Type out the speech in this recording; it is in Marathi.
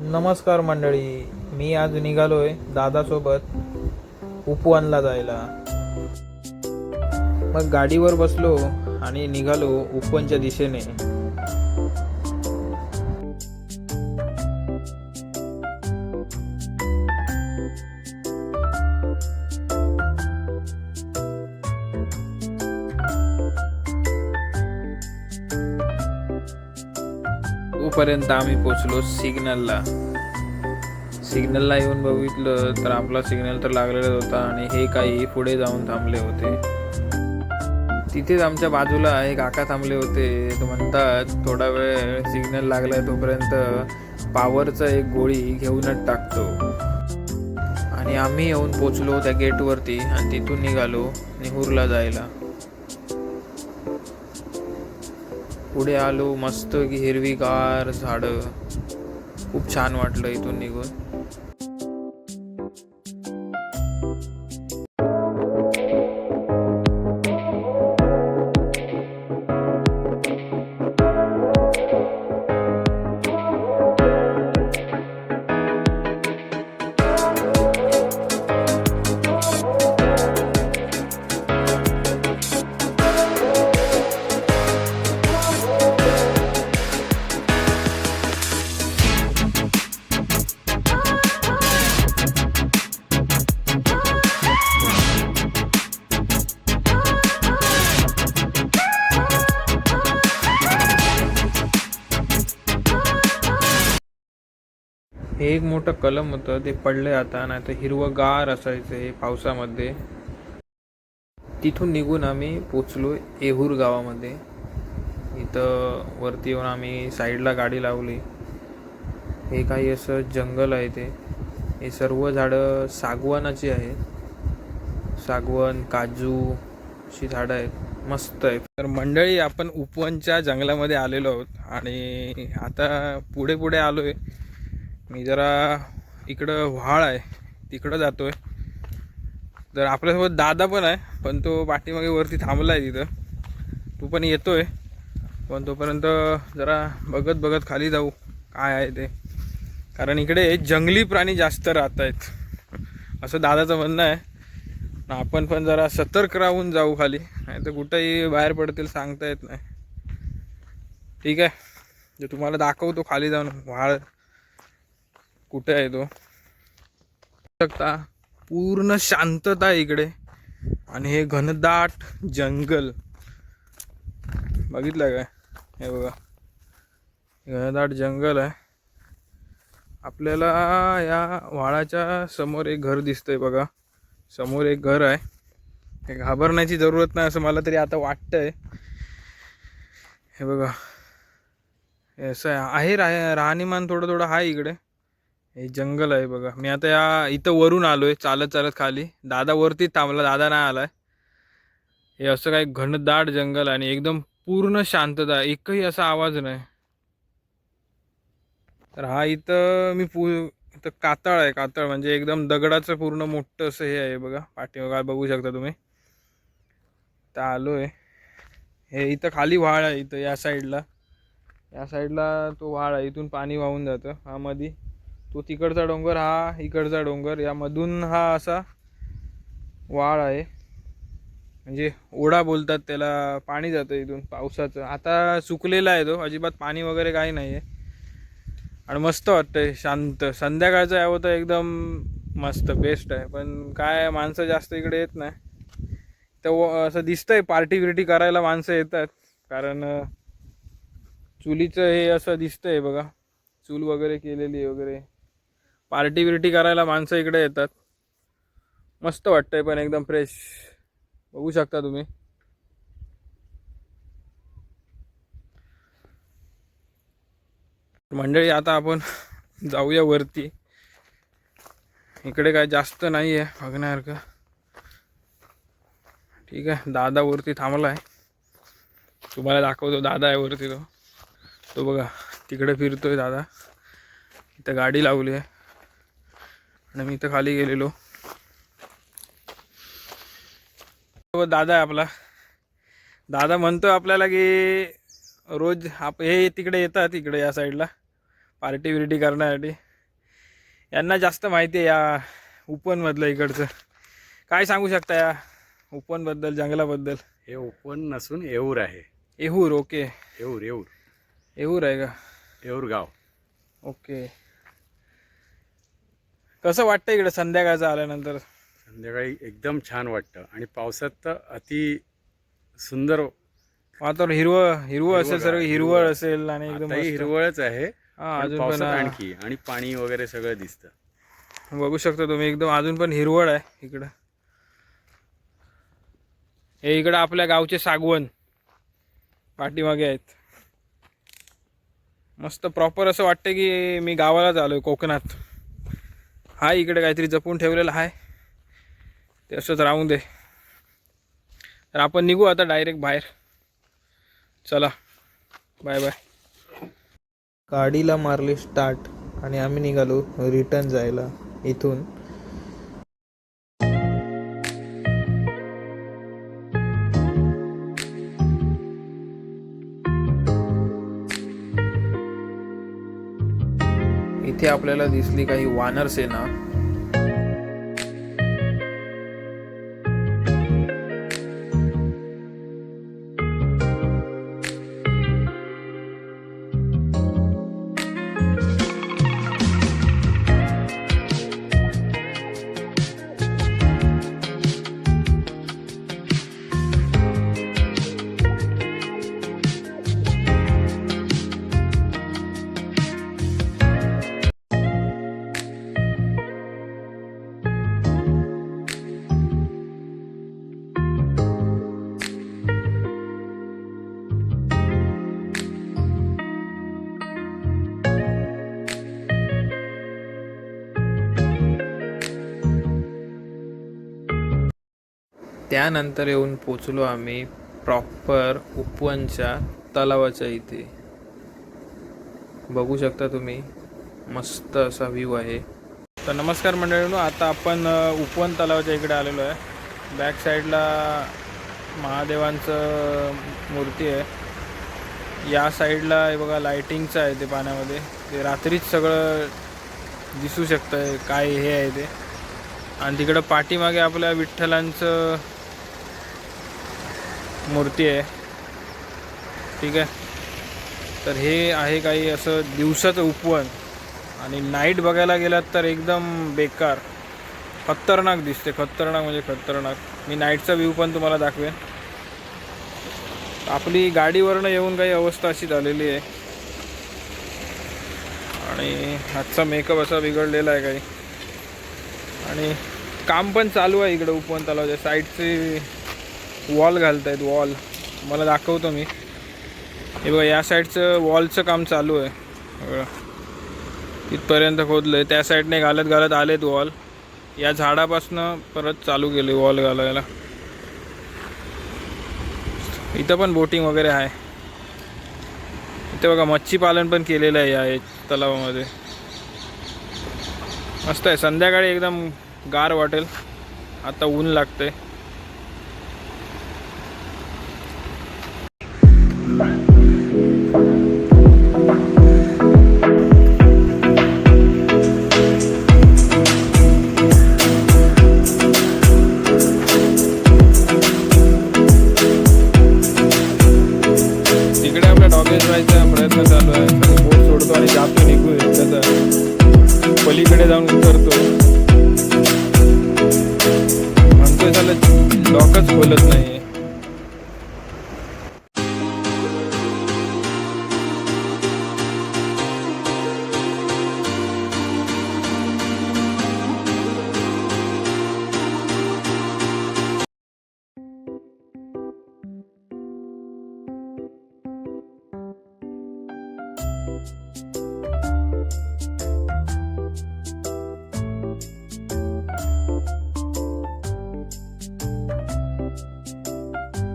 नमस्कार मंडळी, मी आज निघालोय दादासोबत उपवनला जायला. मग गाडीवर बसलो आणि निघालो उपवनच्या दिशेने. तोपर्यंत आम्ही पोचलो सिग्नलला येऊन बघितलं तर आपला सिग्नल तर लागलेलाच होता आणि हे काही पुढे जाऊन थांबले होते. तिथेच आमच्या बाजूला एक काका थांबले होते. तो म्हणतात थोडा वेळ सिग्नल लागलाय तोपर्यंत पॉवरचा एक गोळी घेऊनच टाकतो. आणि आम्ही येऊन पोचलो त्या गेटवरती आणि तिथून निघालो नेहूरला जायला. पुढे आलो, मस्त की हिरवीगार झाडं, खूप छान वाटलं इथून निघून. हे एक मोठं कलम होतं, ते पडले आता, नाही तर हिरवंगार असायचं हे पावसामध्ये. तिथून निघून आम्ही पोचलो येहूर गावामध्ये. इथं वरती येऊन आम्ही साईडला गाडी लावली. हे काही असं जंगल आहे. हे सर्व झाडं सागवानाची आहेत. सागवान, काजू अशी झाडं आहेत, मस्त आहे. तर मंडळी, आपण उपवनच्या जंगलामध्ये आलेलो आहोत आणि आता पुढे पुढे आलोय. मी जरा इकडं व्हाळ आहे तिकडं जातोय. तर आपल्यासोबत दादा पण आहे, पण तो पाठीमागे वरती थांबला आहे तिथं. तो पण येतोय, पण तोपर्यंत जरा बघत बघत खाली जाऊ काय आहे ते. कारण इकडे जंगली प्राणी जास्त राहत आहेत असं दादाचं म्हणणं आहे. आपण पण जरा सतर्क राहून जाऊ खाली, नाही तर कुठंही बाहेर पडतील सांगता येत नाही. ठीक आहे, जे तुम्हाला दाखवतो खाली जाऊन व्हाळ कुठे आहे तो. शकता पूर्ण शांतता आहे इकडे आणि हे घनदाट जंगल बघितलं काय. हे बघा, घनदाट जंगल आहे. आपल्याला या व्हाळाच्या समोर एक घर दिसतंय बघा. समोर एक घर आहे. हे घाबरण्याची जरूरत नाही असं मला तरी आता वाटतंय. हे बघा, हे असं आहे राहणीमान थोडं थोडं आहे इकडे. हे जंगल आहे बघा. मी आता इथं वरून आलोय चालत चालत खाली. दादा वरतीच थांबला, दादा नाही आलाय. हे असं काही घनदाट जंगल आणि एकदम पूर्ण शांतता, एकही असा आवाज नाही. तर हा इथं इथं कातळ आहे. कातळ म्हणजे एकदम दगडाचं पूर्ण मोठं असं हे आहे बघा. पाठीमागे बघू शकता तुम्ही. तर आलोय. हे इथं खाली व्हाळ आहे. इथं या साईडला तो व्हाळ आहे. इथून पाणी वाहून जातं. हा मध्ये तो तिकडचा डोंगर, हा इकडचा डोंगर, यामधून हा असा वाळ आहे. म्हणजे ओढा बोलतात त्याला. पाणी जातं इथून पावसाचं. आता सुकलेला आहे तो, अजिबात पाणी वगैरे काही नाही आहे. आणि मस्त वाटतंय, शांत. संध्याकाळचं यावं तर एकदम मस्त बेस्ट आहे. पण काय माणसं जास्त इकडे येत नाही. तर असं दिसतंय पार्टी बिर्टी करायला माणसं येतात. कारण चुलीचं हे असं दिसतंय बघा, चूल वगैरे केलेली वगैरे. पार्टी बिर्टी करायला माणसं इकडे येतात. मस्त वाटतंय पण एकदम फ्रेश. बघू शकता तुम्ही. मंडळी, आता आपण जाऊया वरती. इकडे काय जास्त नाही आहे बघण्यासारखं. ठीक आहे, दादा वरती थांबला आहे. तुम्हाला दाखवतो, दादा आहे वरती. तो बघा तिकडे फिरतोय दादा. इथं गाडी लावली आहे आणि मी इथं खाली गेलेलो. दादा आहे आपला. दादा म्हणतो आपल्याला की रोज हे तिकडे येतात, इकडे या साईडला पार्टी बिर्टी करण्यासाठी. यांना जास्त माहिती आहे या उपवनमधलं इकडचं. काय सांगू शकता या उपवनबद्दल, जंगलाबद्दल? हे उपवन नसून येऊर आहे. येहूर. ओके. येऊर येऊर येहूर आहे का? येऊर गाव. ओके. कसं वाटतं इकडे संध्याकाळचं आल्यानंतर? संध्याकाळी एकदम छान वाटतं आणि पावसात तर अति सुंदर वातावरण हिरवं हिरवं असेल, सर्व हिरवळ असेल आणि एकदम आताही मस्त. हिरवळच आहे. हा, पण अजून पावसात पण आणखी आणि पाणी वगैरे सगळं दिसतं. बघू शकता तुम्ही, एकदम अजून पण हिरवळ आहे इकडं. हे इकडं आपल्या गावचे सागवण पाठीमागे आहेत. मस्त प्रॉपर असं वाटतं की मी गावालाच आलोय, कोकणात. हा, इकडे काहीतरी जपून ठेवलेलं आहे, ते असंच राहून दे. तर आपण निघू आता डायरेक्ट बाहेर. चला, बाय बाय. गाडीला मारले स्टार्ट आणि आम्ही निघालो रिटर्न जायला इथून. इथे आपल्याला दिसली काही वानर सेना. त्यानंतर येऊन पोचलो आम्ही प्रॉपर उपवनच्या तलावाच्या इथे. बघू शकता तुम्ही, मस्त असा व्ह्यू आहे. तर नमस्कार मंडळींनो, आता आपण उपवन तलावाच्या इकडे आलेलो आहे. बॅक साईडला महादेवांचं मूर्ती आहे. या साईडला हे बघा लाइटिंगचं आहे, ते पाण्यामध्ये ते रात्रीच सगळं दिसू शकतं काय हे आहे ते. आणि तिकडं पाठीमागे आपल्या विठ्ठलांचं मूर्ती आहे. ठीक आहे. तर हे आहे काही असं दिवसाचं उपवन. आणि नाईट बघायला गेलात तर एकदम बेकार, खतरनाक दिसते. खतरनाक म्हणजे खतरनाक. मी नाईटचा व्ह्यू पण तुम्हाला दाखवेन. आपली गाडीवरनं येऊन काही अवस्था अशी झालेली आहे. आणि आजचा मेकअप असा बिघडलेला आहे काही. आणि काम पण चालू आहे इकडं उपवन तलावाच्या साईडचे वॉल घालतायत. वॉल मला दाखवतो मी. हे बघा, या साईडचं वॉलचं काम चालू आहे. बघा, इथपर्यंत खोदलं आहे. त्या साईडने घालत घालत आलेत वॉल. या झाडापासनं परत चालू केले वॉल घालायला. इथं पण बोटिंग वगैरे आहे. इथे बघा, मच्छी पालन पण केलेलं आहे या तलावामध्ये. मस्त आहे. संध्याकाळी एकदम गार वाटेल. आता ऊन लागतंय. तिकडे आपल्या डॉगेज व्हायचा प्रयत्न चालू आहे. बोट सोडतो आणि जातो निघू त्याचा पलीकडे जाऊन उतरतो. म्हणतोय त्याला लॉकच खोलत नाही.